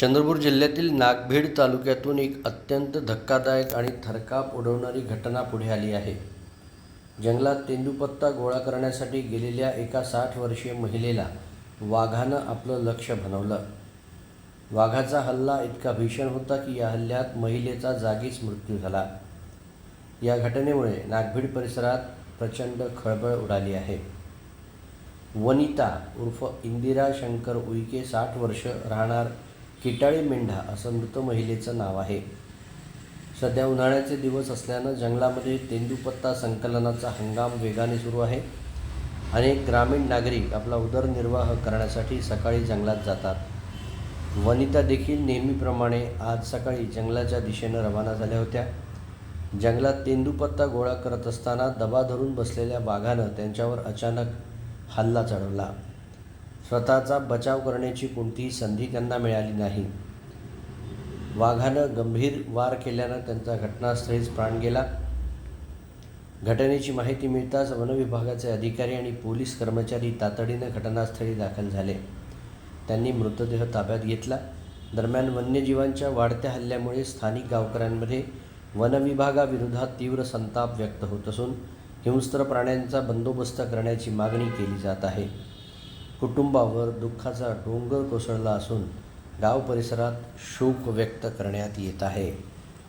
चंद्रपूर जिल्ह्यातील नागभीड तालुक्यातून एक अत्यंत धक्कादायक आणि थरकाप उडवणारी घटना पुढे आली आहे. जंगलात तेंदूपत्ता गोळा करण्यासाठी गेलेल्या एका 60 वर्षीय महिलेला वाघानं आपलं लक्ष्य बनवलं. वाघाचा हल्ला इतका भीषण होता की या हल्ल्यात महिलेचा जागीच मृत्यू झाला. या घटनेमुळे नागभीड परिसरात प्रचंड खळबळ उडाली आहे. वनिता उर्फ इंदिरा शंकर उईके 60 वर्ष, राहणार किटाळी मेंढा असं मृत महिलेचं नाव आहे. सध्या उन्हाळ्याचे दिवस असल्यानं जंगलामध्ये तेंदूपत्ता संकलनाचा हंगाम वेगाने सुरू आहे. अनेक ग्रामीण नागरिक आपला उदरनिर्वाह करण्यासाठी सकाळी जंगलात जातात. वनिता देखील नेहमीप्रमाणे आज सकाळी जंगलाच्या दिशेनं रवाना झाल्या होत्या. जंगलात तेंदूपत्ता गोळा करत असताना दबा धरून बसलेल्या वाघानं त्यांच्यावर अचानक हल्ला चढवला. स्वतःचा बचाव करण्याची कोणतीही संधी त्यांना मिळाली नाही. वाघानं गंभीर वार केल्यानं त्यांचा घटनास्थळीच प्राण गेला. घटनेची माहिती मिळताच वनविभागाचे अधिकारी आणि पोलीस कर्मचारी तातडीनं घटनास्थळी दाखल झाले. त्यांनी मृतदेह ताब्यात घेतला. दरम्यान वन्यजीवांच्या वाढत्या हल्ल्यामुळे स्थानिक गावकऱ्यांमध्ये वनविभागाविरोधात तीव्र संताप व्यक्त होत असून हिंस्त्र प्राण्यांचा बंदोबस्त करण्याची मागणी केली जात आहे. कुटुंबावर दुःखाचा डोंगर कोसळला असून गाव परिसरात शोक व्यक्त करण्यात येत आहे.